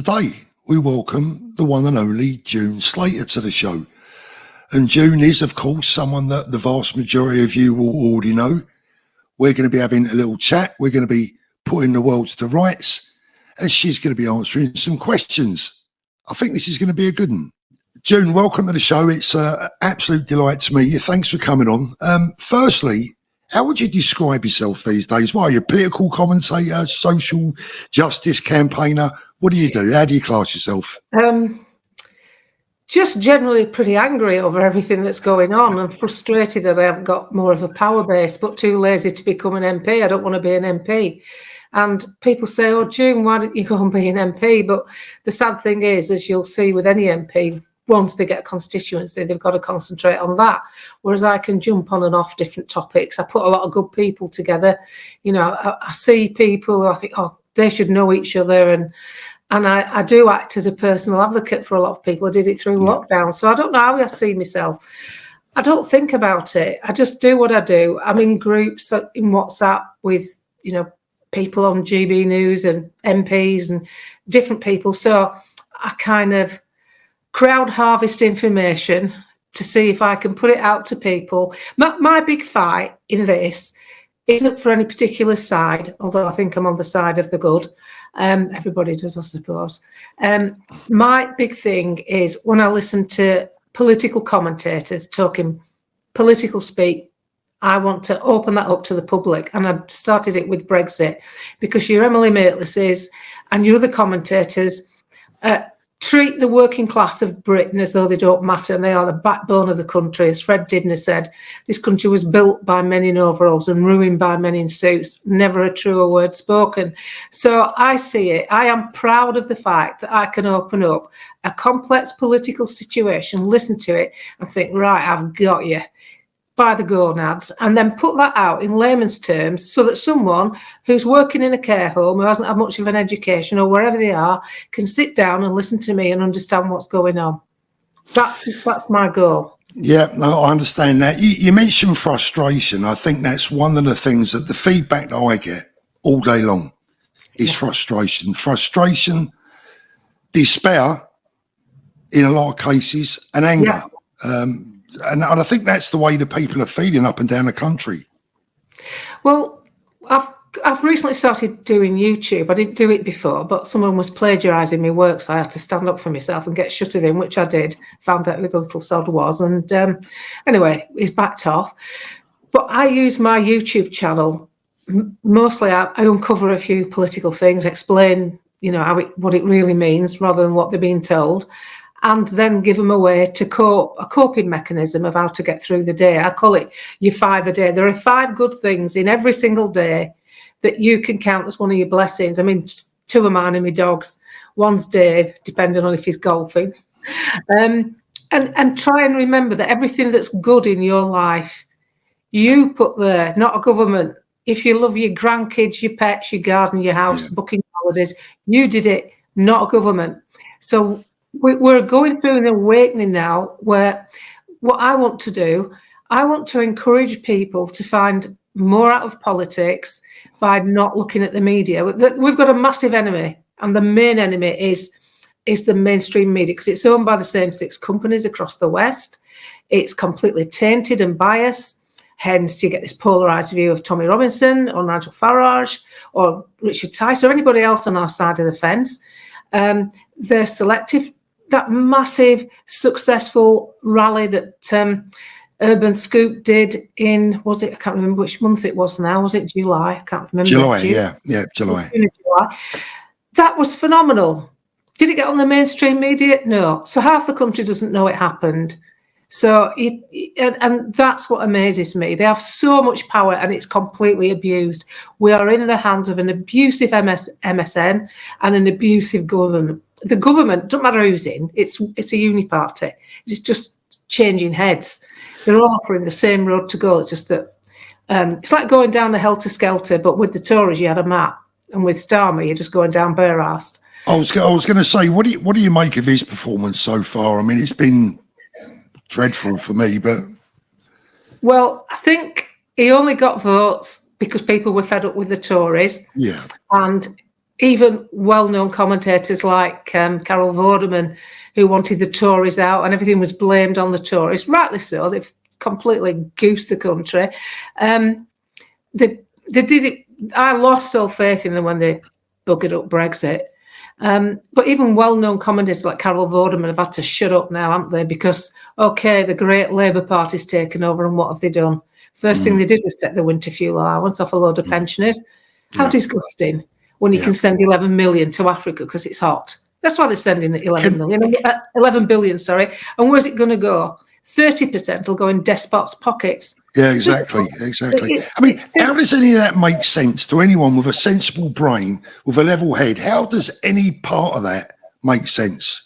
today we welcome the one and only June Slater to the show. And June is, of course, someone that the vast majority of you will already know. We're going to be having a little chat. We're going to be putting the world to rights, and she's going to be answering some questions. I think this is going to be a good one. June, welcome to the show. It's an absolute delight to meet you. Thanks for coming on. Firstly, how would you describe yourself these days? Well, you're a political commentator, social justice campaigner. What do you do? How do you class yourself? Just generally pretty angry over everything that's going on and frustrated that I haven't got more of a power base, but too lazy to become an MP. I don't want to be an MP. And people say, oh, June, why don't you go and be an MP? But the sad thing is, as you'll see with any MP, once they get a constituency, they've got to concentrate on that. Whereas I can jump on and off different topics. I put a lot of good people together. You know, I see people who I think, oh, they should know each other. And I do act as a personal advocate for a lot of people. I did it through lockdown. So I don't know how I see myself. I don't think about it. I just do what I do. I'm in groups in WhatsApp with, you know, people on GB News and MPs and different people. So I kind of crowd harvest information to see if I can put it out to people. My big fight in this isn't for any particular side, although I think I'm on the side of the good. Everybody does, I suppose. My big thing is when I listen to political commentators talking political speak, I want to open that up to the public. And I started it with Brexit because your Emily Maitlis's and your other commentators treat the working class of Britain as though they don't matter and they are the backbone of the country. As Fred Dibner said, this country was built by men in overalls and ruined by men in suits. Never a truer word spoken. So I see it. I am proud of the fact that I can open up a complex political situation, listen to it and think, right, I've got you by the gonads, and then put that out in layman's terms so that someone who's working in a care home, who hasn't had much of an education or wherever they are, can sit down and listen to me and understand what's going on. That's my goal. Yeah, no, I understand that. You mentioned frustration. I think that's one of the things that the feedback that I get all day long is frustration. Frustration, despair in a lot of cases, and anger. Yeah. And I think that's the way the people are feeling up and down the country. Well, I've recently started doing YouTube. I didn't do it before, but someone was plagiarising my work, so I had to stand up for myself and get shut of him, which I did. Found out who the little sod was, and anyway, he's backed off. But I use my YouTube channel mostly. I uncover a few political things, explain, you know, what it really means, rather than what they're being told. And then give them a way to a coping mechanism of how to get through the day. I call it your 5 a day. There are 5 good things in every single day that you can count as one of your blessings. I mean, 2 of mine are my dogs. One's Dave, depending on if he's golfing. And try and remember that everything that's good in your life, you put there, not a government. If you love your grandkids, your pets, your garden, your house, booking holidays, you did it, not a government. So we're going through an awakening now where what I want to do, I want to encourage people to find more out of politics by not looking at the media. We've got a massive enemy, and the main enemy is the mainstream media because it's owned by the same 6 companies across the West. It's completely tainted and biased. Hence, you get this polarised view of Tommy Robinson or Nigel Farage or Richard Tice or anybody else on our side of the fence. They're selective. That massive successful rally that Urban Scoop did in, was it, I can't remember which month it was now, was it July? I can't remember. July, July. That was phenomenal. Did it get on the mainstream media? No. So half the country doesn't know it happened. So, and that's what amazes me. They have so much power and it's completely abused. We are in the hands of an abusive MSN and an abusive government. The government, don't matter who's in, it's a uni-party. It's just changing heads. They're all offering the same road to go. It's just that it's like going down a helter-skelter, but with the Tories you had a map, and with Starmer you're just going down bare-arsed. I was going to say, what do you make of his performance so far? I mean, it's been dreadful for me, but... Well, I think he only got votes because people were fed up with the Tories. Yeah. And even well-known commentators like Carol Vorderman, who wanted the Tories out, and everything was blamed on the Tories. Rightly so. They've completely goosed the country. They did it. I lost all faith in them when they buggered up Brexit. But even well-known commentators like Carol Vorderman have had to shut up now, haven't they? Because, okay, the great Labour Party's taken over, and what have they done? First thing they did was set the winter fuel allowance off a load of pensioners. How disgusting when you can send 11 million to Africa because it's hot. That's why they're sending 11 billion, sorry. And where's it going to go? 30% will go in despots' pockets. Yeah, exactly. I mean, how does any of that make sense to anyone with a sensible brain, with a level head? How does any part of that make sense?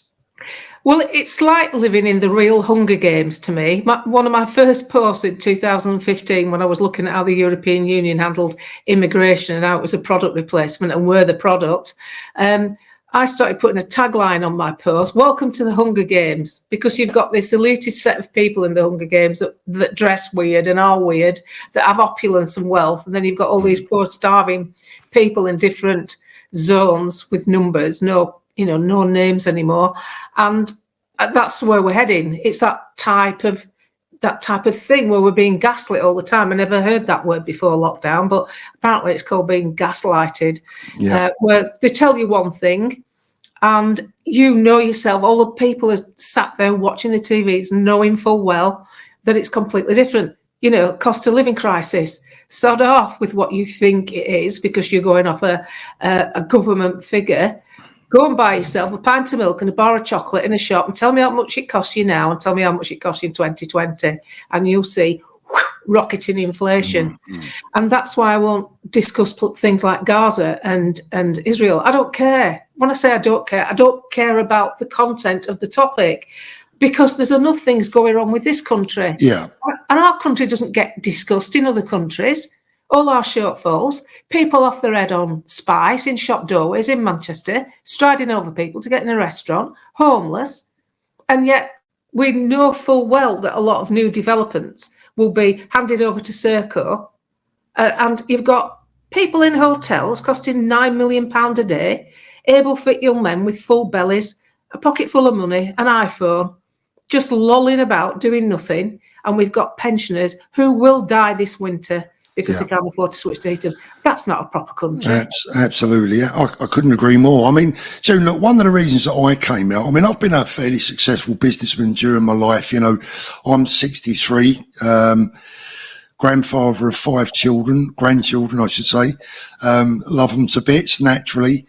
Well, it's like living in the real Hunger Games to me. One of my first posts in 2015, when I was looking at how the European Union handled immigration and how it was a product replacement and we're the product, I started putting a tagline on my post, welcome to the Hunger Games, because you've got this elitist set of people in the Hunger Games that dress weird and are weird, that have opulence and wealth, and then you've got all these poor starving people in different zones with numbers, no names anymore, and that's where we're heading. It's that type of thing where we're being gaslit all the time. I never heard that word before lockdown, but apparently it's called being gaslighted. Where they tell you one thing, and you know yourself, all the people are sat there watching the TVs, knowing full well that it's completely different. Cost of living crisis. Sod off with what you think it is because you're going off a government figure. Go and buy yourself a pint of milk and a bar of chocolate in a shop and tell me how much it costs you now and tell me how much it costs you in 2020. And you'll see rocketing inflation. And that's why I won't discuss things like Gaza and Israel. I don't care. When I say I don't care about the content of the topic, because there's enough things going on with this country. Yeah. And our country doesn't get discussed in other countries. All our shortfalls, people off their head on spice in shop doorways in Manchester, striding over people to get in a restaurant, homeless. And yet we know full well that a lot of new developments will be handed over to Serco. And you've got people in hotels costing £9 million a day, able-fit young men with full bellies, a pocket full of money, an iPhone, just lolling about, doing nothing. And we've got pensioners who will die this winter because they can't afford to switch to heating. That's not a proper country. Absolutely. I couldn't agree more. I mean, so look, one of the reasons that I came out, I mean, I've been a fairly successful businessman during my life. I'm 63, grandfather of 5 grandchildren, I should say. Love them to bits, naturally.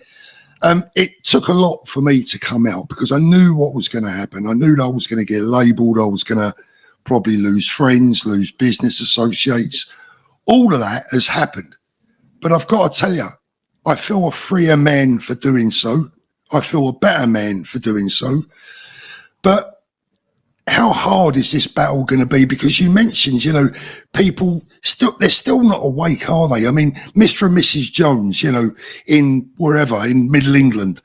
It took a lot for me to come out because I knew what was going to happen. I knew that I was going to get labelled. I was going to probably lose friends, lose business associates. All of that has happened. But I've got to tell you, I feel a freer man for doing so. I feel a better man for doing so. But how hard is this battle going to be? Because you mentioned, people they're still not awake, are they? I mean, Mr. and Mrs. Jones, in wherever, in Middle England,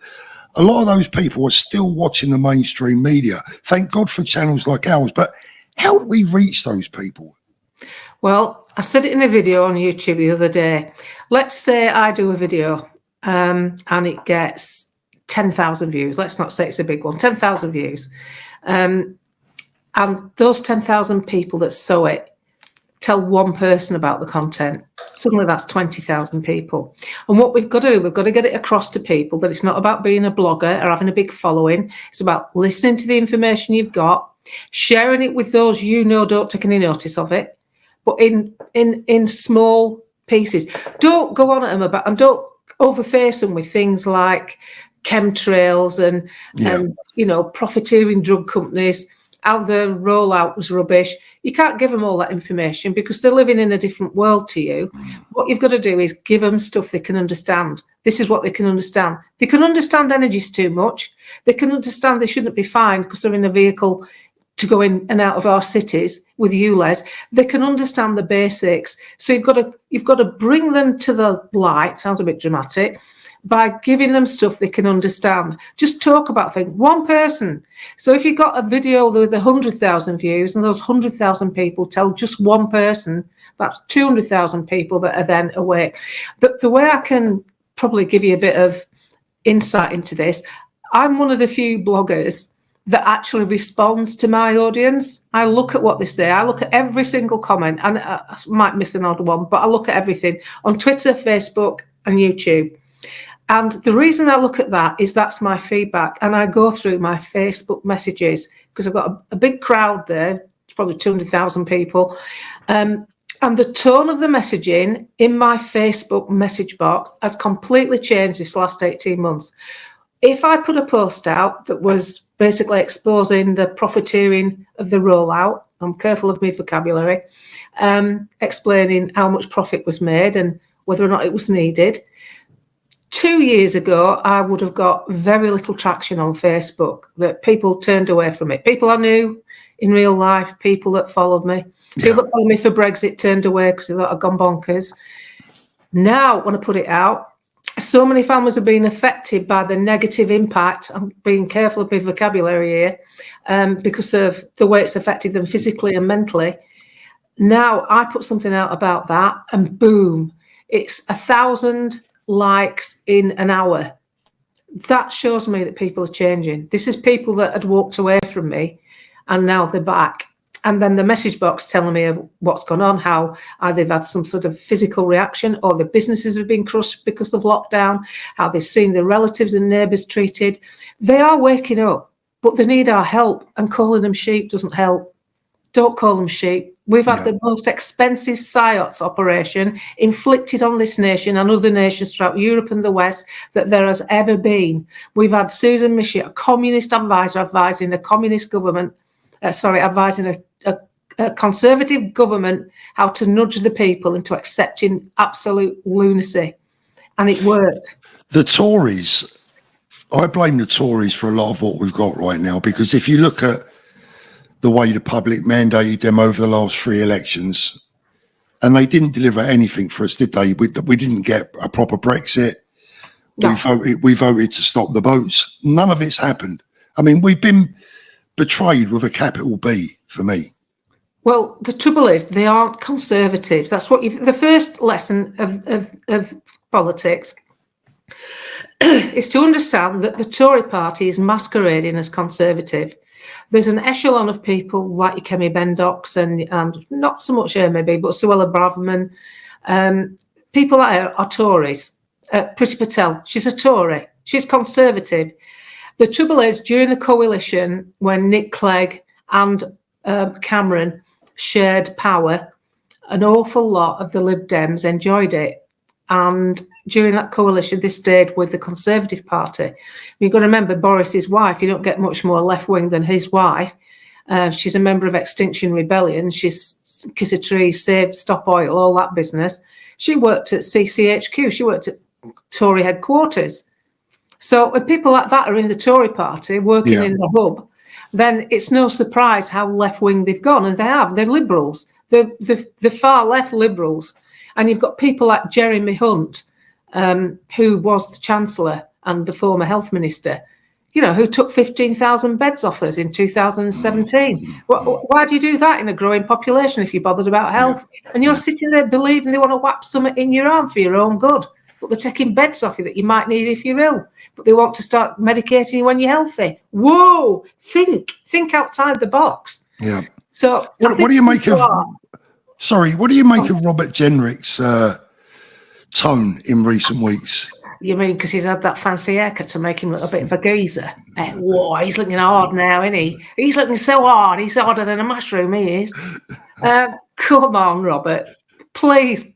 a lot of those people are still watching the mainstream media. Thank God for channels like ours. But how do we reach those people? Well, I said it in a video on YouTube the other day. Let's say I do a video and it gets 10,000 views. Let's not say it's a big one, 10,000 views. And those 10,000 people that saw it tell one person about the content. Suddenly that's 20,000 people. And what we've got to do, we've got to get it across to people that it's not about being a blogger or having a big following. It's about listening to the information you've got, sharing it with those don't take any notice of it. But in small pieces. Don't go on at them and don't overface them with things like chemtrails and profiteering drug companies, how the rollout was rubbish. You can't give them all that information because they're living in a different world to you. What you've got to do is give them stuff they can understand. This is what they can understand. They can understand energy's too much. They can understand they shouldn't be fined because they're in a vehicle to go in and out of our cities with you, Les. They can understand the basics. So you've got to bring them to the light, sounds a bit dramatic, by giving them stuff they can understand. Just talk about things. One person. So if you've got a video with 100,000 views and those 100,000 people tell just one person, that's 200,000 people that are then awake. But the way I can probably give you a bit of insight into this. I'm one of the few bloggers that actually responds to my audience. I look at what they say. I look at every single comment, and I might miss an odd one, but I look at everything on Twitter, Facebook, and YouTube. And the reason I look at that is that's my feedback. And I go through my Facebook messages because I've got a big crowd there. It's probably 200,000 people. And the tone of the messaging in my Facebook message box has completely changed this last 18 months. If I put a post out that was basically exposing the profiteering of the rollout, I'm careful of my vocabulary, explaining how much profit was made and whether or not it was needed. 2 years ago, I would have got very little traction on Facebook, that people turned away from it. People I knew in real life, people that followed me, people that followed me for Brexit turned away because they thought I'd gone bonkers. Now, when I put it out, so many families have been affected by the negative impact. I'm being careful of my vocabulary here because of the way it's affected them physically and mentally. Now, I put something out about that and boom, it's 1,000 likes in an hour. That shows me that people are changing. This is people that had walked away from me and now they're back. And then the message box telling me of what's gone on, how either they've had some sort of physical reaction or the businesses have been crushed because of lockdown, how they've seen their relatives and neighbours treated. They are waking up, but they need our help, and calling them sheep doesn't help. Don't call them sheep. We've had the most expensive PSYOPs operation inflicted on this nation and other nations throughout Europe and the West that there has ever been. We've had Susan Michel, a communist advisor, advising a communist government, advising a conservative government how to nudge the people into accepting absolute lunacy. And it worked. The Tories, I blame the Tories for a lot of what we've got right now, because if you look at the way the public mandated them over the last 3 elections, and they didn't deliver anything for us, did they? We didn't get a proper Brexit. No. We voted to stop the boats. None of it's happened. I mean, we've been betrayed with a capital B for me. Well, the trouble is they aren't conservatives. That's what the first lesson of politics is to understand that the Tory party is masquerading as conservative. There's an echelon of people like your Kemi Bendox and not so much her maybe, but Suella Braverman. People like her are Tories. Priti Patel, she's a Tory. She's conservative. The trouble is, during the coalition, when Nick Clegg and Cameron shared power, an awful lot of the Lib Dems enjoyed it. And during that coalition, they stayed with the Conservative Party. You've got to remember, Boris's wife, you don't get much more left-wing than his wife. She's a member of Extinction Rebellion. She's Kiss a Tree, Save, Stop Oil, all that business. She worked at CCHQ. She worked at Tory headquarters. So when people like that are in the Tory party working in the hub, then it's no surprise how left-wing they've gone. And they have. They're liberals. They're far-left liberals. And you've got people like Jeremy Hunt, who was the Chancellor and the former Health Minister, you know, who took 15,000 beds off us in 2017. Why do you do that in a growing population if you're bothered about health? And you're sitting there believing they want to whap something in your arm for your own good, but they're taking beds off you that you might need if you're ill, but they want to start medicating you when you're healthy. Whoa, think outside the box. Yeah. So what do you make of... What do you make of Robert Jenrick's tone in recent weeks? You mean because he's had that fancy haircut to make him look a bit of a geezer? Whoa, he's looking hard now, isn't he? He's looking so hard. He's harder than a mushroom, he is. Come on, Robert. Please.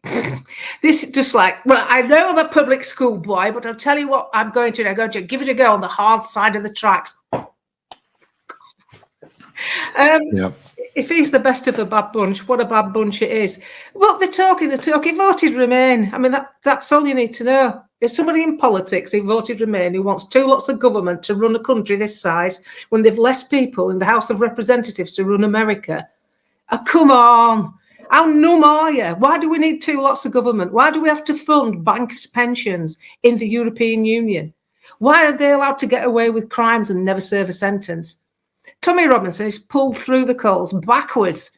This is just like, well, I know I'm a public school boy, but I'll tell you what I'm going to give it a go on the hard side of the tracks. If he's the best of a bad bunch, what a bad bunch it is. Well, they're talking, voted Remain. I mean, that's all you need to know. If somebody in politics who voted Remain, who wants 2 lots of government to run a country this size, when they've less people in the House of Representatives to run America, come on. How numb are you? Why do we need 2 lots of government? Why do we have to fund bankers' pensions in the European Union? Why are they allowed to get away with crimes and never serve a sentence? Tommy Robinson is pulled through the coals backwards.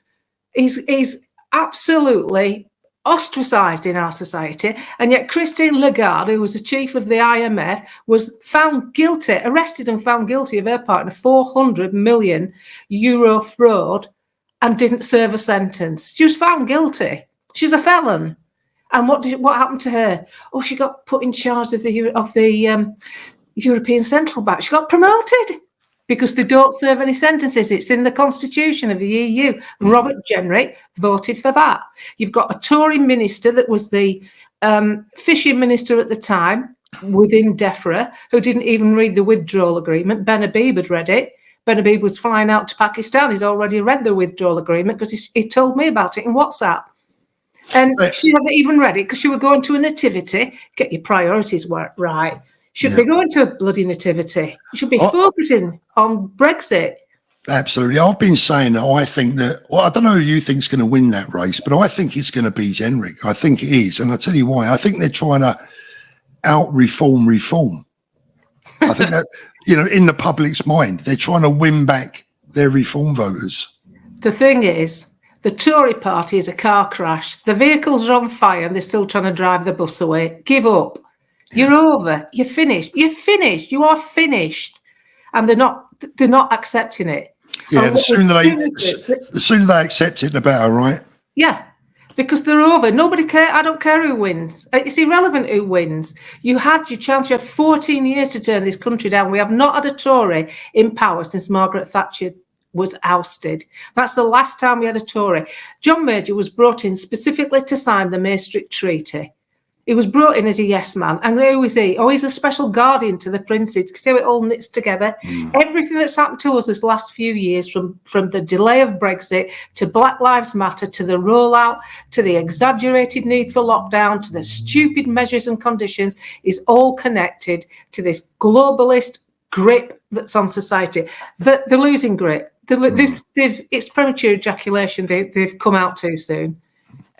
He's absolutely ostracised in our society, and yet Christine Lagarde, who was the chief of the IMF, was found guilty, arrested and found guilty of her part in a 400 million euro fraud and didn't serve a sentence. She was found guilty. She's a felon. And what happened to her? Oh, she got put in charge of the European Central Bank. She got promoted because they don't serve any sentences. It's in the constitution of the EU. Robert Jenrick voted for that. You've got a Tory minister that was the fishing minister at the time within DEFRA, who didn't even read the withdrawal agreement. Ben Habib had read it. Ben Habib was flying out to Pakistan. He'd already read the withdrawal agreement because he told me about it in WhatsApp. And she hadn't even read it because she was going to a nativity. Get your priorities right. Should be going to a bloody nativity. You should be focusing on Brexit. Absolutely. I've been saying that I think that, well, I don't know who you think is going to win that race, but I think it's going to be Jenrick. I think it is. And I'll tell you why. I think they're trying to out-reform. I think that, in the public's mind, they're trying to win back their reform voters. The thing is, the Tory party is a car crash. The vehicles are on fire and they're still trying to drive the bus away. Give up. You're over. You're finished. You're finished. You are finished. And they're not accepting it. Yeah, the sooner they accept it, the better, right? Yeah, because they're over. Nobody cares. I don't care who wins. It's irrelevant who wins. You had your chance. You had 14 years to turn this country down. We have not had a Tory in power since Margaret Thatcher was ousted. That's the last time we had a Tory. John Major was brought in specifically to sign the Maastricht Treaty. He was brought in as a yes man. And who is he? Oh, he's a special guardian to the princes. See how it all knits together? Everything that's happened to us this last few years, from the delay of Brexit to Black Lives Matter, to the rollout, to the exaggerated need for lockdown, to the stupid measures and conditions, is all connected to this globalist grip that's on society. They're losing grip. It's premature ejaculation. They've come out too soon.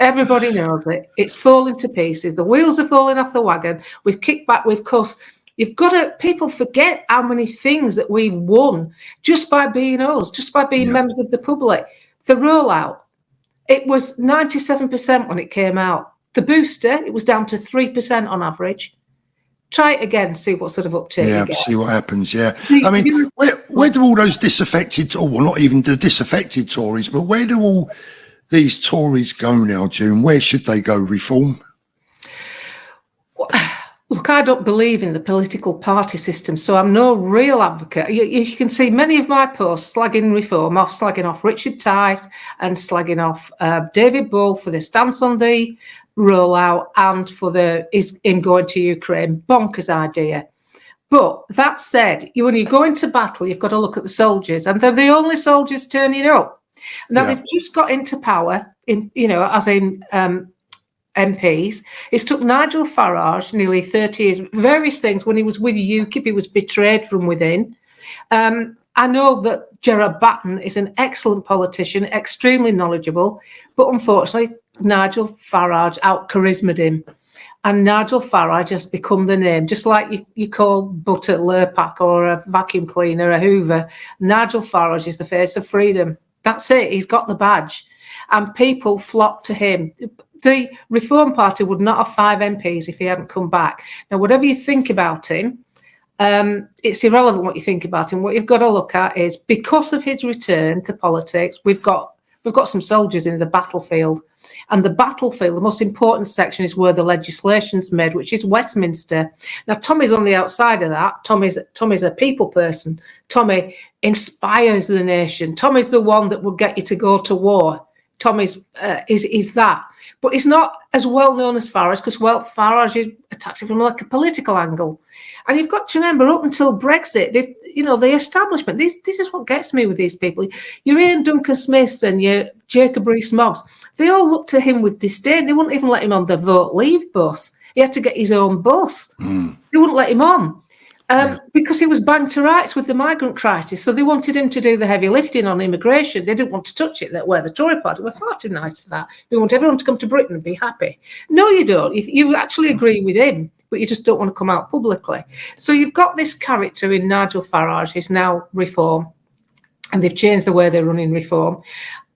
Everybody knows it. It's falling to pieces. The wheels are falling off the wagon. We've kicked back. People forget how many things that we've won just by being us, just by being members of the public. The rollout, it was 97% when it came out. The booster, it was down to 3% on average. Try it again, see what sort of uptake you get. See what happens, I mean, where do all those disaffected, or well, not even the disaffected Tories, but where do all these Tories go now, June? Where should they go? Reform? Look, I don't believe in the political party system, so I'm no real advocate. You can see many of my posts slagging reform off, slagging off Richard Tice and slagging off David Bull for the stance on the rollout and for him going to Ukraine. Bonkers idea. But that said, when you go into battle, you've got to look at the soldiers, and they're the only soldiers turning up. Now, they've just got into power, as in MPs. It's took Nigel Farage nearly 30 years, various things. When he was with UKIP, he was betrayed from within. I know that Gerard Batten is an excellent politician, extremely knowledgeable, but unfortunately, Nigel Farage out-charismaed him. And Nigel Farage has become the name, just like you call butter Lurpak or a vacuum cleaner a Hoover. Nigel Farage is the face of freedom. That's it. He's got the badge. And people flock to him. The Reform Party would not have 5 MPs if he hadn't come back. Now, whatever you think about him, it's irrelevant what you think about him. What you've got to look at is, because of his return to politics, we've got some soldiers in the battlefield. And the battlefield, the most important section, is where the legislation's made, which is Westminster. Now, Tommy's on the outside of that. Tommy's a people person. Tommy inspires the nation. Tommy's the one that will get you to go to war. Tommy's is that. But he's not as well known as Farage, because, Farage attacks it from like a political angle. And you've got to remember, up until Brexit, the establishment, this is what gets me with these people. Your Ian Duncan Smiths and your Jacob Rees-Moggs, they all looked to him with disdain. They wouldn't even let him on the vote leave bus. He had to get his own bus. They wouldn't let him on. Because he was banged to rights with the migrant crisis. So they wanted him to do the heavy lifting on immigration. They didn't want to touch it, where the Tory party were far too nice for that. They want everyone to come to Britain and be happy. No, you don't. If you actually agree with him, but you just don't want to come out publicly. So you've got this character in Nigel Farage, who's now Reform, and they've changed the way they're running Reform.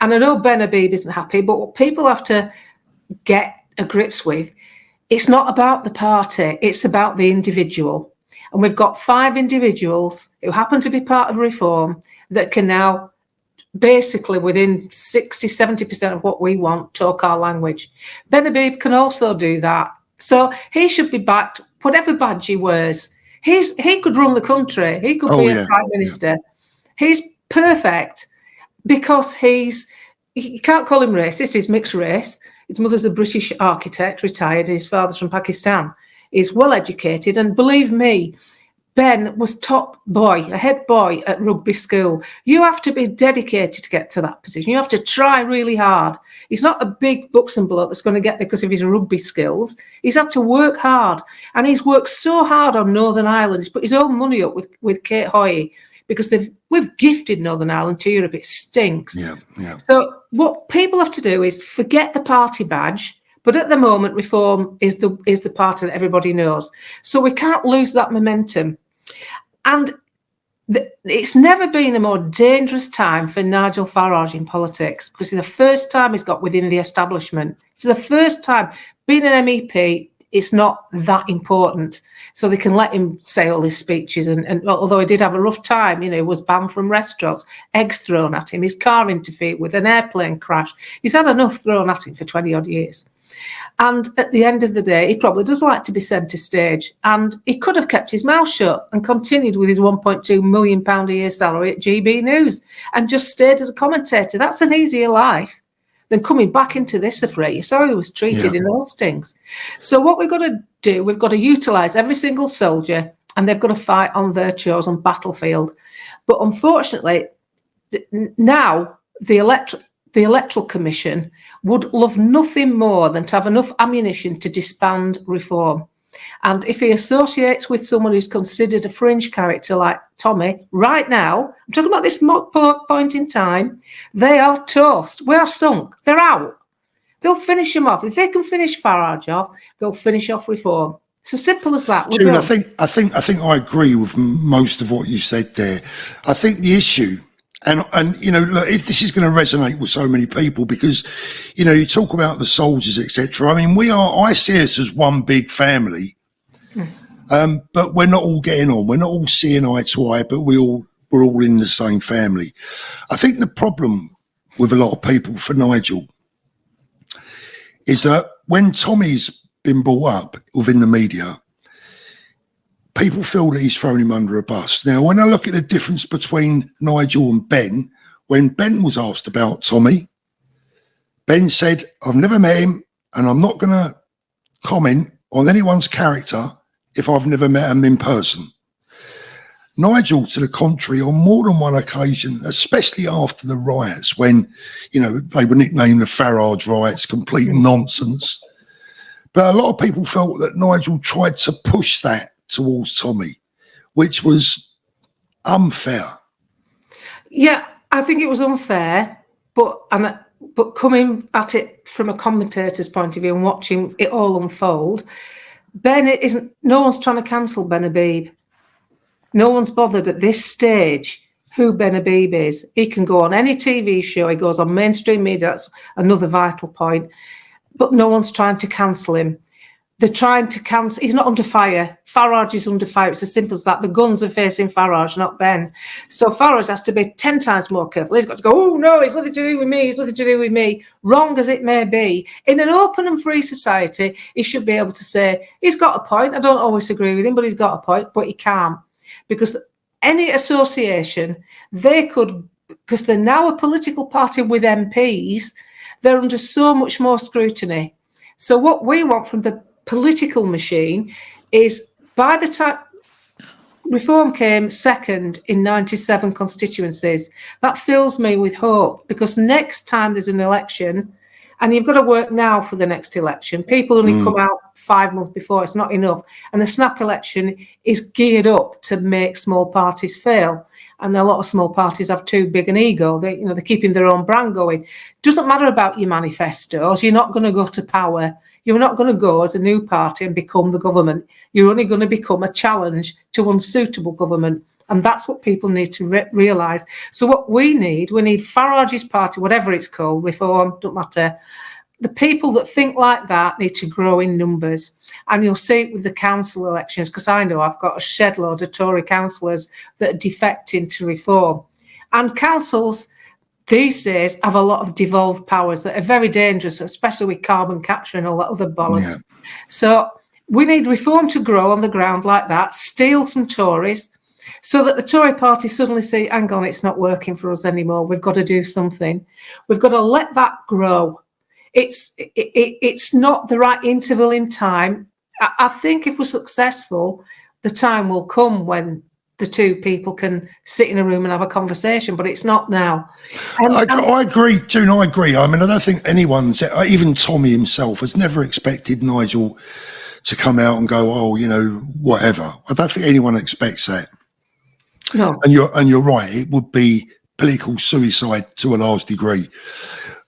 And I know Ben Habib isn't happy, but what people have to get at grips with, it's not about the party, it's about the individual. And we've got 5 individuals who happen to be part of Reform that can now basically within 60-70% of what we want talk our language. Ben Habib can also do that. So he should be backed, whatever badge he wears. He could run the country. He could be a prime minister. He's perfect because you can't call him racist. He's mixed race. His mother's a British architect, retired. His father's from Pakistan. He's well educated. And believe me, Ben was top boy, a head boy at rugby school. You have to be dedicated to get to that position. You have to try really hard. He's not a big buxom bloke that's going to get there because of his rugby skills. He's had to work hard. And he's worked so hard on Northern Ireland. He's put his own money up with Kate Hoy because we've gifted Northern Ireland to Europe. It stinks. Yeah. So what people have to do is forget the party badge. But at the moment, Reform is the party that everybody knows. So we can't lose that momentum. And it's never been a more dangerous time for Nigel Farage in politics because it's the first time he's got within the establishment. It's the first time being an MEP, it's not that important. So they can let him say all his speeches. And although he did have a rough time, he was banned from restaurants, eggs thrown at him, his car interfered with, an airplane crash. He's had enough thrown at him for 20 odd years. And at the end of the day, he probably does like to be centre stage. And he could have kept his mouth shut and continued with his £1.2 million a year salary at GB News and just stayed as a commentator. That's an easier life than coming back into this affray. You saw he was treated in those things. So what we've got to do, we've got to utilise every single soldier and they've got to fight on their chosen battlefield. But unfortunately, now the Electoral Commission would love nothing more than to have enough ammunition to disband Reform. And if he associates with someone who's considered a fringe character like Tommy, right now, I'm talking about this point in time, they are toast. We are sunk. They're out. They'll finish him off. If they can finish Farage off, they'll finish off Reform. It's as simple as that. June, I think I agree with most of what you said there. I think the issue, and look, if this is going to resonate with so many people because, you talk about the soldiers, etc. I mean, I see us as one big family, but we're not all getting on. We're not all seeing eye to eye, but we're all in the same family. I think the problem with a lot of people for Nigel is that when Tommy's been brought up within the media, people feel that he's thrown him under a bus. Now, when I look at the difference between Nigel and Ben, when Ben was asked about Tommy, Ben said, I've never met him and I'm not going to comment on anyone's character if I've never met him in person. Nigel, to the contrary, on more than one occasion, especially after the riots, when, they were nicknamed the Farage riots, complete nonsense. But a lot of people felt that Nigel tried to push that towards Tommy, which was unfair. Yeah, I think it was unfair, but coming at it from a commentator's point of view and watching it all unfold, no one's trying to cancel Ben Habib. No one's bothered at this stage who Ben Habib is. He can go on any TV show, he goes on mainstream media, that's another vital point, but no one's trying to cancel him. They're trying to cancel. He's not under fire. Farage is under fire. It's as simple as that. The guns are facing Farage, not Ben. So Farage has to be 10 times more careful. He's got to go, oh, no, it's nothing to do with me. It's nothing to do with me. Wrong as it may be. In an open and free society, he should be able to say, he's got a point. I don't always agree with him, but he's got a point. But he can't. Because any association, they could, because they're now a political party with MPs, they're under so much more scrutiny. So what we want from the political machine is, by the time Reform came second in 97 constituencies, that fills me with hope, because next time there's an election, and you've got to work now for the next election, people only come out 5 months before, it's not enough, and the snap election is geared up to make small parties fail. And a lot of small parties have too big an ego. They're keeping their own brand going. Doesn't matter about your manifestos. You're not going to go to power. You're not going to go as a new party and become the government. You're only going to become a challenge to unsuitable government. And that's what people need to realise. So what we need Farage's party, whatever it's called, Reform, don't matter, the people that think like that need to grow in numbers. And you'll see it with the council elections, because I know I've got a shed load of Tory councillors that are defecting to reform. And councils these days have a lot of devolved powers that are very dangerous, especially with carbon capture and all that other bollocks. Yeah. So we need reform to grow on the ground like that, steal some Tories, so that the Tory party suddenly say, hang on, it's not working for us anymore. We've got to do something. We've got to let that grow. It's not the right interval in time. I think if we're successful, the time will come when the two people can sit in a room and have a conversation, but it's not now. I agree, June, I agree. I mean, I don't think anyone's, even Tommy himself, has never expected Nigel to come out and go, oh, you know, whatever. I don't think anyone expects that. No. And you're right, it would be political suicide to a large degree.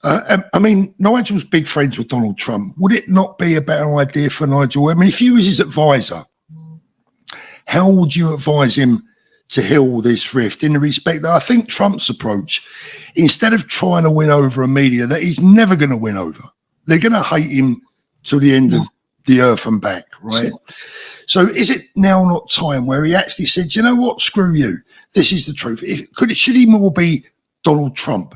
I mean, Nigel's big friends with Donald Trump. Would it not be a better idea for Nigel? I mean, if you was his advisor, how would you advise him to heal this rift, in the respect that I think Trump's approach, instead of trying to win over a media that he's never going to win over, they're going to hate him till the end of the earth and back, right? Sure. So is it now not time where he actually said, you know what, screw you, this is the truth? Should he more be Donald Trump?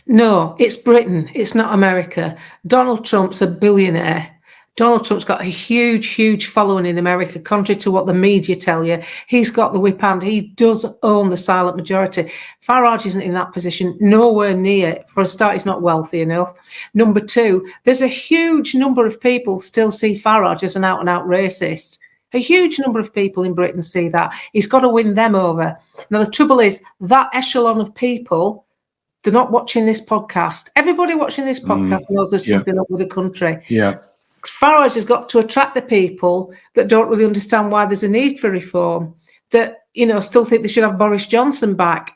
No, it's Britain. It's not America. Donald Trump's a billionaire. Donald Trump's got a huge, huge following in America, contrary to what the media tell you. He's got the whip hand. He does own the silent majority. Farage isn't in that position, nowhere near. For a start, he's not wealthy enough. Number two, there's a huge number of people still see Farage as an out-and-out racist. A huge number of people in Britain see that. He's got to win them over. Now, the trouble is, that echelon of people, they're not watching this podcast. Everybody watching this podcast knows there's something up with the country. Yeah. Farage has got to attract the people that don't really understand why there's a need for reform, that, you know, still think they should have Boris Johnson back.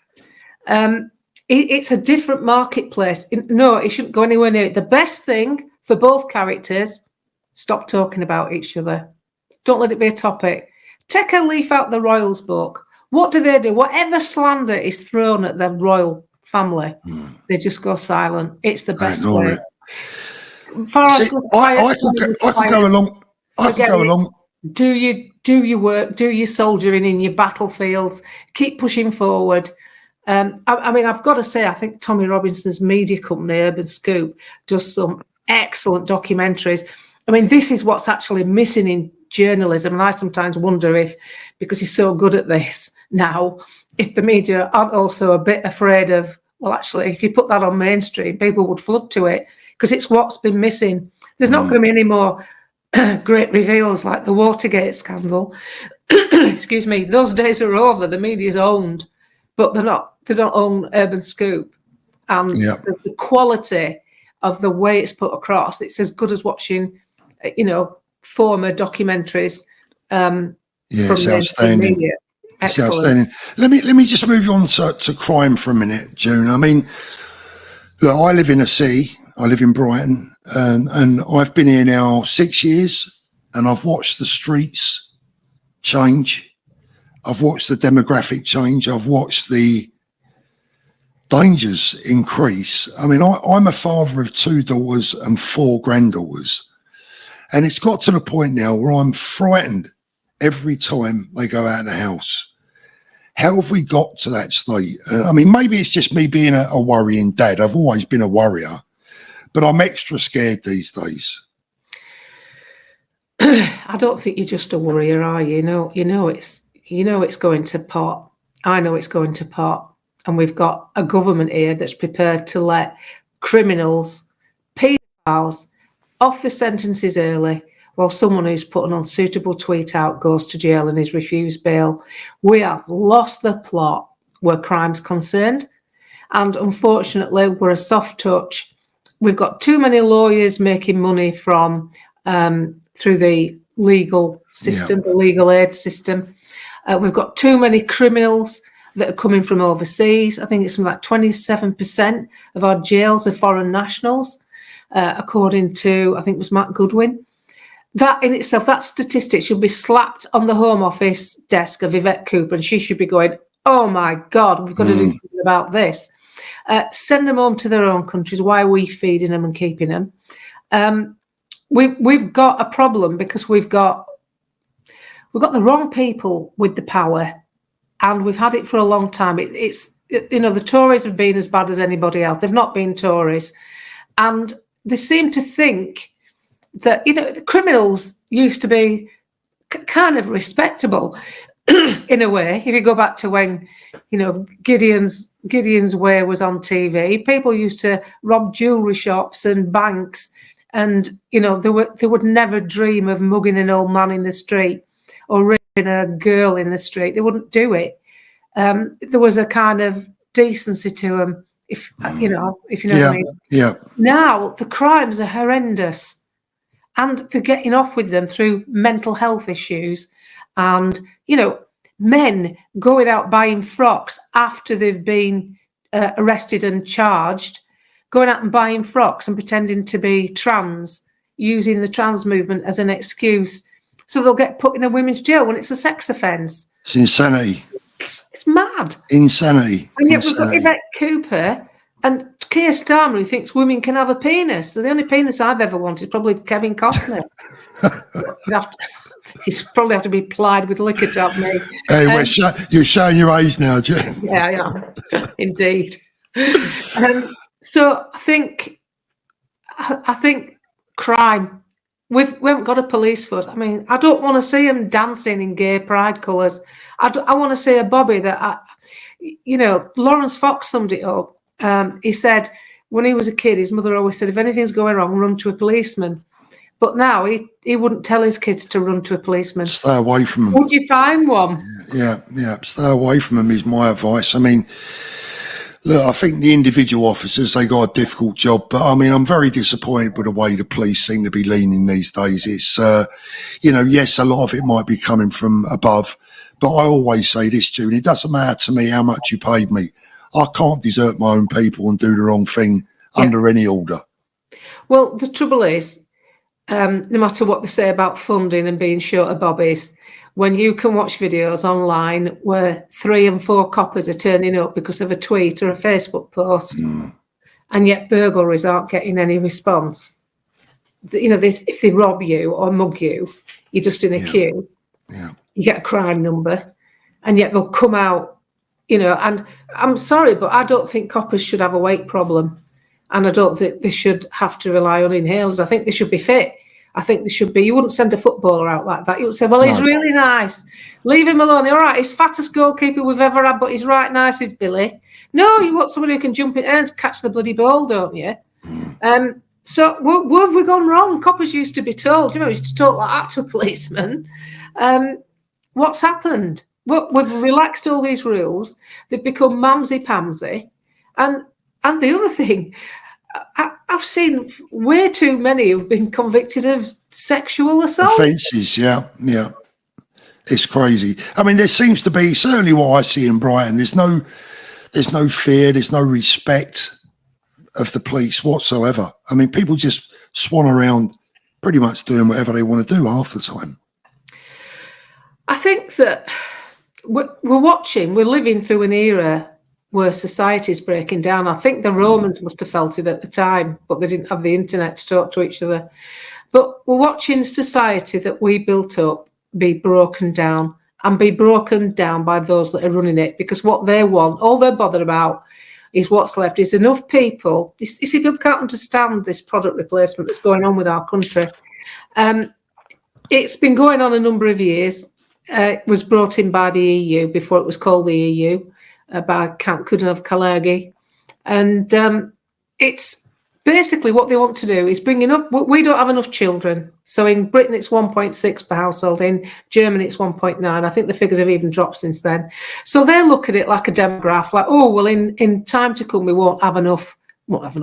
It's a different marketplace. No, it shouldn't go anywhere near it. The best thing for both characters, stop talking about each other. Don't let it be a topic. Take a leaf out the Royals book. What do? Whatever slander is thrown at the royal family, they just go silent. It's the best way. See, I could go along. Do your work, do your soldiering in your battlefields, keep pushing forward. I mean, I've got to say, I think Tommy Robinson's media company, Urban Scoop, does some excellent documentaries. I mean, this is what's actually missing in journalism, and I sometimes wonder if, because he's so good at this now, if the media aren't also a bit afraid of, well, actually, if you put that on mainstream, people would flood to it. Because it's what's been missing. There's not going to be any more great reveals like the Watergate scandal. Excuse me. Those days are over. The media's owned, but they don't own Urban Scoop. And the quality of the way it's put across, it's as good as watching, you know, former documentaries from the media. Excellent. Outstanding. Let me just move you on to crime for a minute, June. I mean, look, I live in a city. I live in Brighton, and I've been here now 6 years, and I've watched the streets change. I've watched the demographic change. I've watched the dangers increase. I mean, I'm a father of 2 daughters and 4 granddaughters, and it's got to the point now where I'm frightened every time they go out of the house. How have we got to that state? I mean, maybe it's just me being a worrying dad. I've always been a worrier. But I'm extra scared these days. I don't think you're just a worrier, are you? You know it's going to pot. I know it's going to pot, and we've got a government here that's prepared to let criminals, paedophiles, off the sentences early, while someone who's put an unsuitable tweet out goes to jail and is refused bail. We have lost the plot where crime's concerned, and unfortunately, we're a soft touch. We've got too many lawyers making money from through the legal system, the legal aid system. We've got too many criminals that are coming from overseas. I think it's something like 27% of our jails are foreign nationals, according to, I think it was Matt Goodwin. That in itself, that statistic should be slapped on the Home Office desk of Yvette Cooper, and she should be going, oh my God, we've got to do something about this. Send them home to their own countries. Why are we feeding them and keeping them? We've got a problem because we've got the wrong people with the power, and we've had it for a long time. It's the Tories have been as bad as anybody else. They've not been Tories, and they seem to think that the criminals used to be kind of respectable in a way. If you go back to when Gideon's Way was on TV, people used to rob jewellery shops and banks, and they would never dream of mugging an old man in the street or raping a girl in the street. They wouldn't do it. There was a kind of decency to them, if you know what I mean. Yeah. Now the crimes are horrendous, and they're getting off with them through mental health issues, and men going out buying frocks after they've been arrested and charged, going out and buying frocks and pretending to be trans, using the trans movement as an excuse, so they'll get put in a women's jail when it's a sex offence. It's insanity. It's mad. Insanity. And yet we've got Yvette Cooper and Keir Starmer, who thinks women can have a penis. So the only penis I've ever wanted is probably Kevin Costner. He's probably have to be plied with liquor to have me. Hey, you're showing your age now, Jim. Yeah, I am. Indeed. So I think crime. We haven't got a police force. I mean, I don't want to see them dancing in gay pride colours. I want to see a Bobby that, Lawrence Fox summed it up. He said when he was a kid, his mother always said, if anything's going wrong, run to a policeman. But now he wouldn't tell his kids to run to a policeman. Stay away from them. Would you find one? Yeah. Stay away from them is my advice. I mean, look, I think the individual officers, they got a difficult job, but I mean, I'm very disappointed with the way the police seem to be leaning these days. It's, yes, a lot of it might be coming from above, but I always say this, June, it doesn't matter to me how much you paid me. I can't desert my own people and do the wrong thing under any order. Well, the trouble is, no matter what they say about funding and being short of bobbies, when you can watch videos online where 3 and 4 coppers are turning up because of a tweet or a Facebook post, and yet burglaries aren't getting any response. If they rob you or mug you, you're just in a queue. Yeah. You get a crime number, and yet they'll come out, and I'm sorry, but I don't think coppers should have a weight problem. And I don't think they should have to rely on inhalers. I think they should be fit. I think they should be. You wouldn't send a footballer out like that. You would say, well, he's really nice. Leave him alone. All right, he's fattest goalkeeper we've ever had, but he's right nice, he's Billy. No, you want somebody who can jump in and catch the bloody ball, don't you? So where have we gone wrong? Coppers used to be told, used to talk like that to a policeman. What's happened? We've relaxed all these rules. They've become mamsy-pamsy. And the other thing, I've seen way too many who've been convicted of sexual assault. Offences, yeah. It's crazy. I mean, there seems to be, certainly what I see in Brighton, there's no fear, there's no respect of the police whatsoever. I mean, people just swan around pretty much doing whatever they want to do half the time. I think that we're living through an era where society's breaking down. I think the Romans must have felt it at the time, but they didn't have the internet to talk to each other. But we're watching society that we built up be broken down, and be broken down by those that are running it, because what they want, all they're bothered about, is what's left. Is enough people. You see, people can't understand this product replacement that's going on with our country. It's been going on a number of years. It was brought in by the EU before it was called the EU. By Count Kudenov-Kalergi. And it's basically what they want to do is bring enough. We don't have enough children. So in Britain, it's 1.6 per household. In Germany, it's 1.9. I think the figures have even dropped since then. So they look at it like a demograph, like, oh, well, in time to come, we won't have enough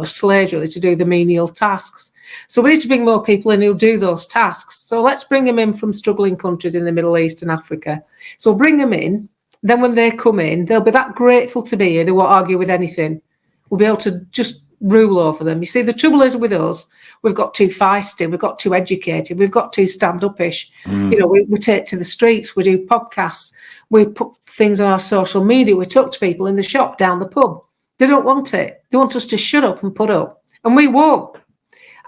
slaves really to do the menial tasks. So we need to bring more people in who'll do those tasks. So let's bring them in from struggling countries in the Middle East and Africa. So bring them in. Then when they come in, they'll be that grateful to be here, they won't argue with anything. We'll be able to just rule over them. You see, the trouble is with us, we've got too feisty, we've got too educated, we've got too stand-up-ish. We take to the streets, we do podcasts, we put things on our social media, we talk to people in the shop, down the pub. They don't want it. They want us to shut up and put up. And we won't.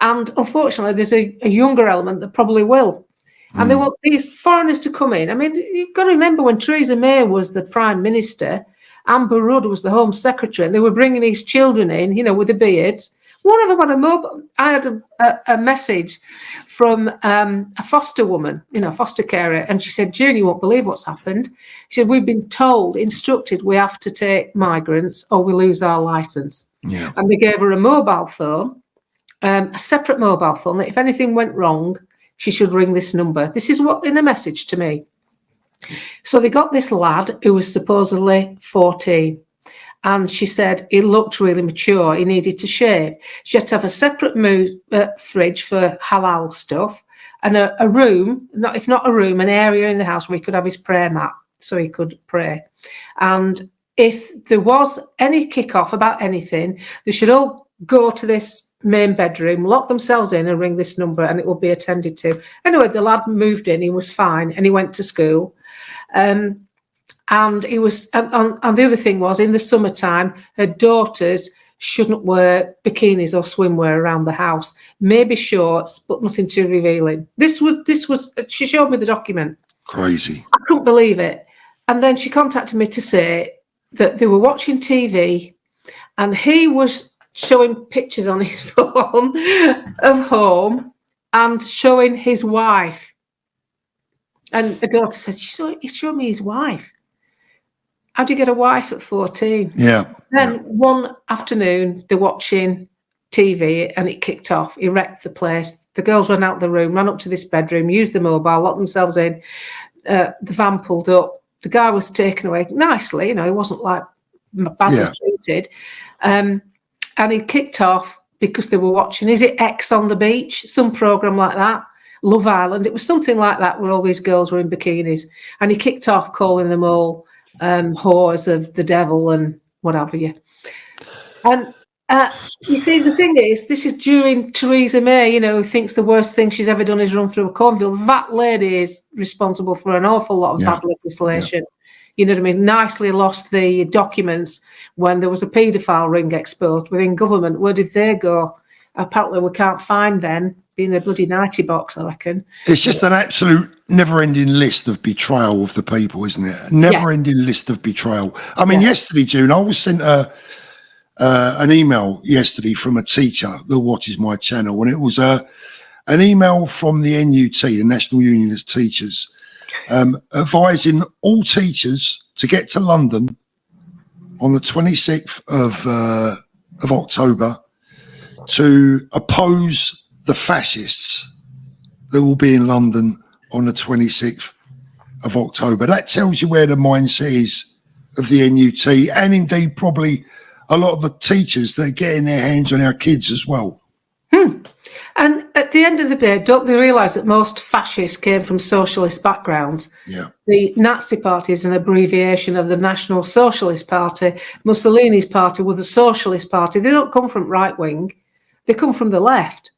And unfortunately, there's a younger element that probably will. And they want these foreigners to come in. I mean, you've got to remember when Theresa May was the Prime Minister, Amber Rudd was the Home Secretary, and they were bringing these children in, with the beards. One of them had a mobile. I had a message from a foster woman, foster carer, and she said, June, you won't believe what's happened. She said, we've been instructed we have to take migrants or we lose our licence. Yeah. And they gave her a mobile phone, a separate mobile phone, that if anything went wrong, she should ring this number. This is what in a message to me. So they got this lad who was supposedly 14. And she said he looked really mature. He needed to shave. She had to have a separate fridge for halal stuff and a room, if not a room, an area in the house where he could have his prayer mat so he could pray. And if there was any kick-off about anything, they should all go to this main bedroom, lock themselves in and ring this number and it will be attended to. Anyway, the lad moved in, he was fine and he went to school. And he was, and the other thing was, in the summertime, her daughters shouldn't wear bikinis or swimwear around the house. Maybe shorts, but nothing too revealing. This was. She showed me the document. Crazy. I couldn't believe it. And then she contacted me to say that they were watching TV, and he was showing pictures on his phone of home and showing his wife. And the daughter said, he's showing me his wife. How do you get a wife at 14? Yeah. Then one afternoon, they're watching TV and it kicked off. He wrecked the place. The girls ran out the room, ran up to this bedroom, used the mobile, locked themselves in. The van pulled up. The guy was taken away nicely. He wasn't like badly treated. And he kicked off because they were watching, is it X on the Beach? Some program like that. Love Island. It was something like that where all these girls were in bikinis. And he kicked off calling them all whores of the devil and what have you. And you see, the thing is, this is during Theresa May, who thinks the worst thing she's ever done is run through a cornfield. That lady is responsible for an awful lot of bad legislation. You know what I mean? Nicely lost the documents when there was a paedophile ring exposed within government. Where did they go? Apparently we can't find them. In a bloody nighty box, I reckon. It's just an absolute never-ending list of betrayal of the people, isn't it? Never-ending list of betrayal. I mean, yesterday, June, I was sent an email yesterday from a teacher that watches my channel, and it was an email from the NUT, the National Union of Teachers, advising all teachers to get to London on the 26th of October to oppose the fascists that will be in London on the 26th of October. That tells you where the mindset is of the NUT, and indeed probably a lot of the teachers that are getting their hands on our kids as well. And at the end of the day, don't they realise that most fascists came from socialist backgrounds? Yeah. The Nazi Party is an abbreviation of the National Socialist Party. Mussolini's party was a socialist party. They don't come from right wing. They come from the left.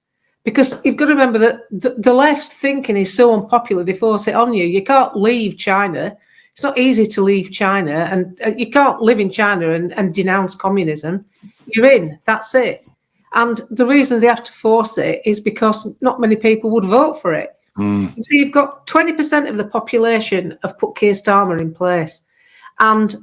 Because you've got to remember that the left's thinking is so unpopular, they force it on you. You can't leave China. It's not easy to leave China, and you can't live in China and denounce communism. You're in, that's it. And the reason they have to force it is because not many people would vote for it. You see, you've got 20% of the population have put Keir Starmer in place. And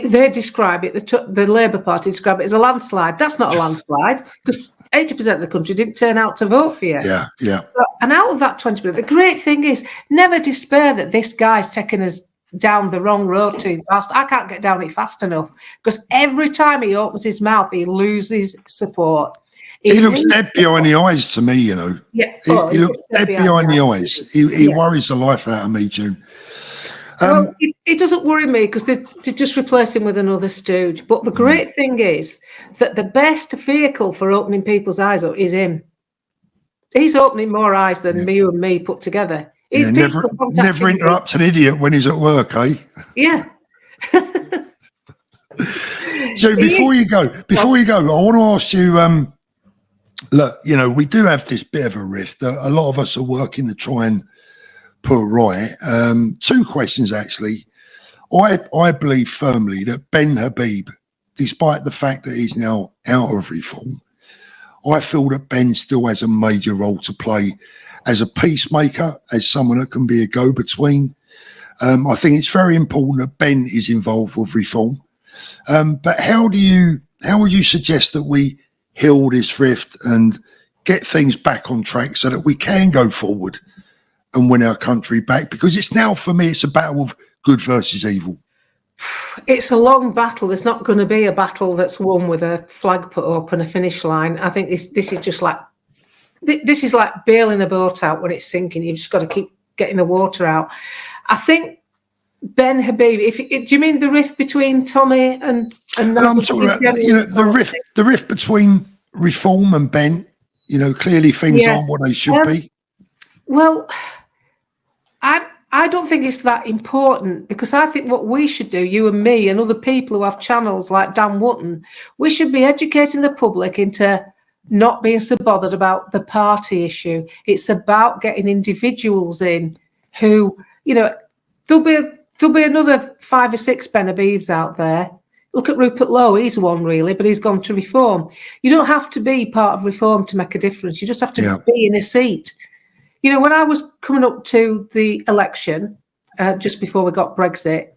they describe it, the Labour Party describe it as a landslide. That's not a landslide because 80% of the country didn't turn out to vote for you. Yeah. So, and out of that 20%, the great thing is never despair that this guy's taken us down the wrong road too fast. I can't get down it fast enough because every time he opens his mouth, he loses support. He looks dead behind the eyes to me, Yeah. He looks dead behind the eyes. He worries the life out of me, June. Well, it doesn't worry me because they just replace him with another stooge. But the great thing is that the best vehicle for opening people's eyes up is him. He's opening more eyes than you and me put together. Never interrupt an idiot when he's at work, eh? Yeah. So before you go, I want to ask you, look, we do have this bit of a rift. A lot of us are working to try and put right. Two questions, actually. I believe firmly that Ben Habib despite the fact that he's now out of reform, I feel that Ben still has a major role to play as a peacemaker, as someone that can be a go-between. I think it's very important that Ben is involved with reform. But how would you suggest that we heal this rift and get things back on track so that we can go forward and win our country back? Because it's now, for me, it's a battle of good versus evil. It's a long battle. There's not going to be a battle that's won with a flag put up and a finish line. I think this is just like, this is like bailing a boat out when it's sinking. You've just got to keep getting the water out. I think Ben Habib, do you mean the rift between Tommy and I'm talking about, the rift between reform and Ben. Clearly things aren't what they should be. Well, I don't think it's that important, because I think what we should do, you and me and other people who have channels like Dan Wotton, we should be educating the public into not being so bothered about the party issue. It's about getting individuals in who, there'll be another 5 or 6 Ben Habibs out there. Look at Rupert Lowe, he's one really, but he's gone to reform. You don't have to be part of reform to make a difference. You just have to be in a seat. When I was coming up to the election, just before we got Brexit,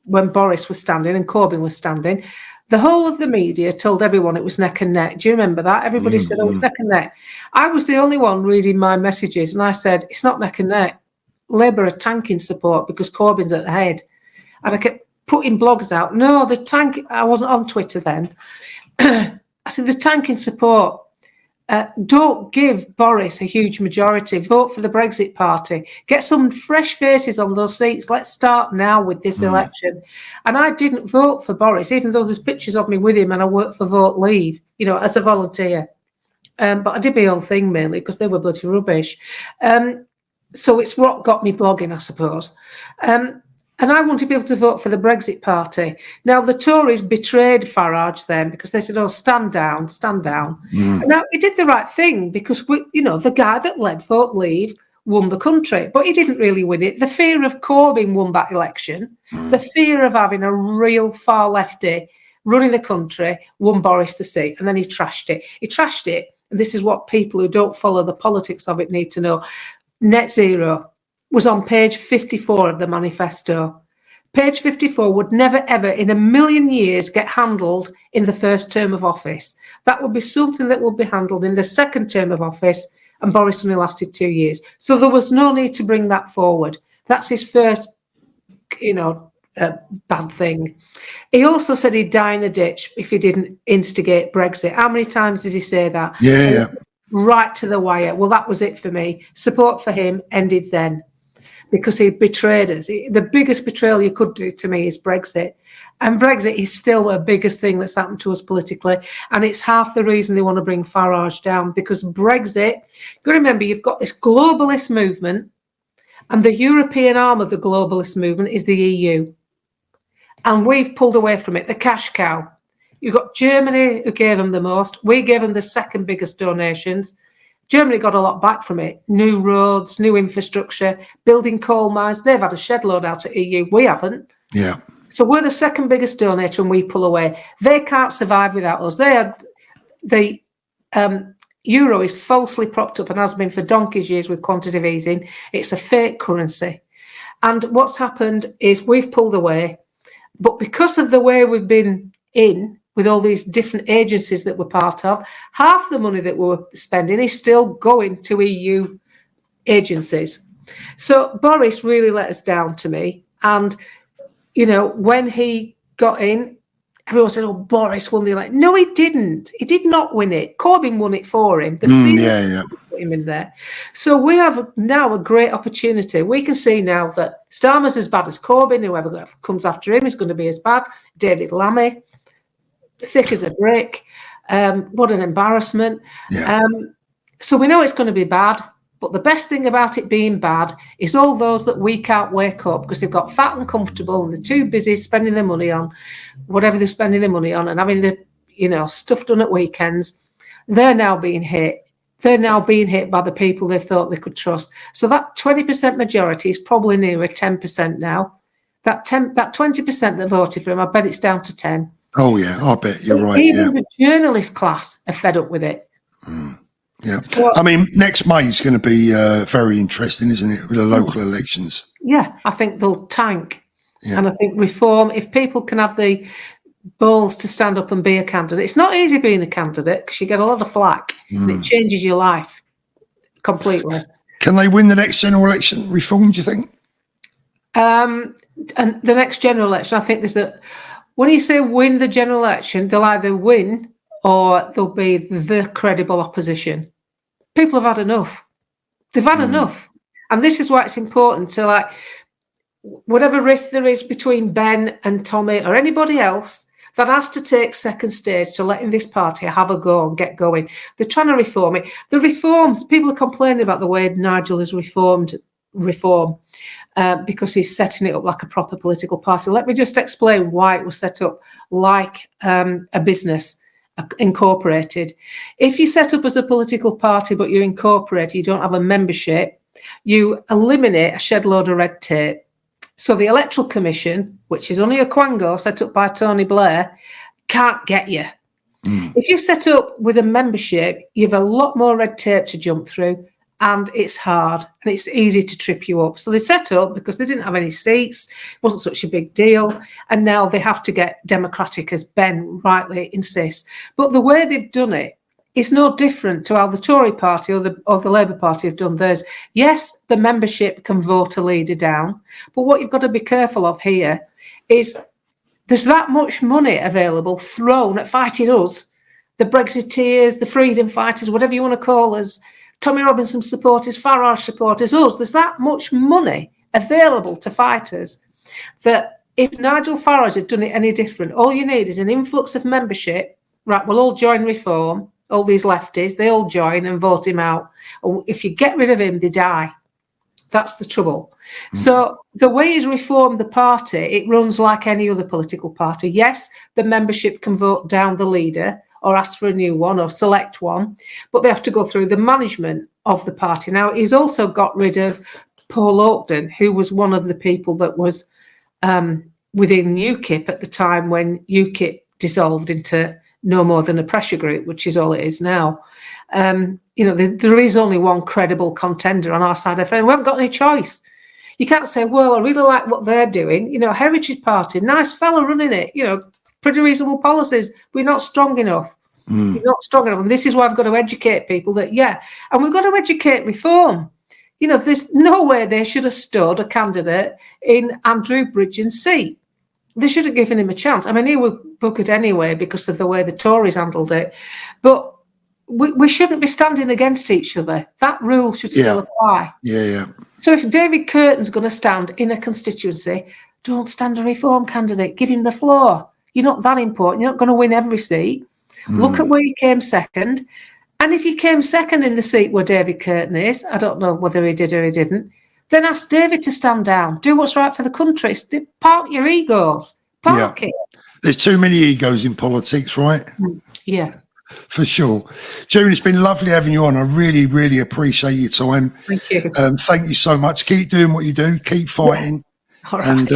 when Boris was standing and Corbyn was standing, the whole of the media told everyone it was neck and neck. Do you remember that? Everybody said, it's neck and neck. I was the only one reading my messages, and I said, it's not neck and neck. Labour are tanking support because Corbyn's at the head. And I kept putting blogs out. No, I wasn't on Twitter then. I said, the tanking support. Don't give Boris a huge majority. Vote for the Brexit Party. Get some fresh faces on those seats. Let's start now with this election. And I didn't vote for Boris, even though there's pictures of me with him and I worked for Vote Leave, as a volunteer. But I did my own thing mainly because they were bloody rubbish. So it's what got me blogging, I suppose. And I wanted people to vote for the Brexit Party. Now, the Tories betrayed Farage then because they said, stand down, stand down. And now we did the right thing because, the guy that led Vote Leave won the country, but he didn't really win it. The fear of Corbyn won that election. The fear of having a real far lefty running the country won Boris the seat, and then he trashed it. And this is what people who don't follow the politics of it need to know. Net zero was on page 54 of the manifesto. Page 54 would never, ever in a million years get handled in the first term of office. That would be something that would be handled in the second term of office, and Boris only lasted 2 years. So there was no need to bring that forward. That's his first, bad thing. He also said he'd die in a ditch if he didn't instigate Brexit. How many times did he say that? Yeah. Right to the wire. Well, that was it for me. Support for him ended then, because he betrayed us. The biggest betrayal you could do to me is Brexit. And Brexit is still the biggest thing that's happened to us politically. And it's half the reason they want to bring Farage down, because Brexit, you've got to remember, you've got this globalist movement, and the European arm of the globalist movement is the EU. And we've pulled away from it, the cash cow. You've got Germany, who gave them the most. We gave them the second biggest donations. Germany got a lot back from it. New roads, new infrastructure, building coal mines. They've had a shed load out of EU. We haven't. Yeah. So we're the second biggest donator and we pull away. They can't survive without us. The euro is falsely propped up and has been for donkey's years with quantitative easing. It's a fake currency. And what's happened is we've pulled away. But because of the way we've been in, with all these different agencies that we're part of, half the money that we're spending is still going to EU agencies. So Boris really let us down to me. And, when he got in, everyone said, Boris won the election. No, he didn't. He did not win it. Corbyn won it for him. Put him in there. So we have now a great opportunity. We can see now that Starmer's as bad as Corbyn. Whoever comes after him is going to be as bad. David Lammy, thick as a brick. What an embarrassment. Yeah. So we know it's going to be bad, but the best thing about it being bad is all those that we can't wake up because they've got fat and comfortable and they're too busy spending their money on whatever they're spending their money on and having the stuff done at weekends. They're now being hit. They're now being hit by the people they thought they could trust. So that 20% majority is probably nearer 10% now. That 20% that voted for him, I bet it's down to 10. Oh yeah, I bet you're right. Even Yeah. the journalist class are fed up with it. Yeah. So, I mean, next May is going to be very interesting, isn't it, with the local elections? yeah, I think they'll tank. Yeah. And I think reform, if people can have the balls to stand up and be a candidate, it's not easy being a candidate because you get a lot of flack and it changes your life completely. Can they win the next general election reform, do you think? And the next general election, I think when you say win the general election, they'll either win or they'll be the credible opposition. People have had enough. They've had enough. And this is why it's important to, like, whatever rift there is between Ben and Tommy or anybody else, that has to take second stage to letting this party have a go and get going. They're trying to reform it. The reforms, people are complaining about the way Nigel has reformed reform because he's setting it up like a proper political party. Let me just explain why it was set up like a business, incorporated. If you set up as a political party but you're incorporated, you don't have a membership, you eliminate a shed load of red tape. So the Electoral Commission, which is only a quango set up by Tony Blair, can't get you. If you set up with a membership, you have a lot more red tape to jump through, and it's hard and it's easy to trip you up. So they set up because they didn't have any seats, it wasn't such a big deal, and now they have to get democratic, as Ben rightly insists. But the way they've done it is no different to how the Tory party or the Labour Party have done theirs. Yes, the membership can vote a leader down, but what you've got to be careful of here is there's that much money available thrown at fighting us, the Brexiteers, the freedom fighters, whatever you want to call us, Tommy Robinson supporters, Farage supporters, us. There's that much money available to fighters that if Nigel Farage had done it any different, all you need is an influx of membership. Right, we'll all join reform. All these lefties, they all join and vote him out. If you get rid of him, they die. That's the trouble. So the way he's reformed the party, it runs like any other political party. Yes, the membership can vote down the leader or ask for a new one or select one, but they have to go through the management of the party. Now, he's also got rid of Paul Oakden, who was one of the people that was within UKIP at the time when UKIP dissolved into no more than a pressure group, which is all it is now. There is only one credible contender on our side of it. We haven't got any choice. You can't say, well, I really like what they're doing. Heritage Party, nice fellow running it, pretty reasonable policies. We're not strong enough. We're not strong enough. And this is why I've got to educate people that, and we've got to educate reform. There's no way they should have stood a candidate in Andrew Bridgen's seat. They should have given him a chance. I mean, he would book it anyway because of the way the Tories handled it. But we shouldn't be standing against each other. That rule should still apply. Yeah. So if David Curtin's going to stand in a constituency, don't stand a reform candidate. Give him the floor. You're not that important. You're not going to win every seat. Look at where you came second. And if you came second in the seat where David Curtin is, I don't know whether he did or he didn't, then ask David to stand down. Do what's right for the country. Park your egos. Park it. There's too many egos in politics, right? Yeah. For sure. June, it's been lovely having you on. I really, really appreciate your time. Thank you. Thank you so much. Keep doing what you do. Keep fighting. All right. And,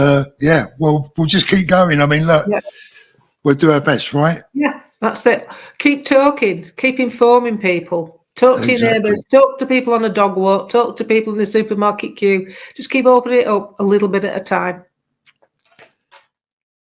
we'll just keep going. I mean, look, we'll do our best, right? Yeah, that's it. Keep talking. Keep informing people. Talk to your neighbours, talk to people on a dog walk, talk to people in the supermarket queue. Just keep opening it up a little bit at a time.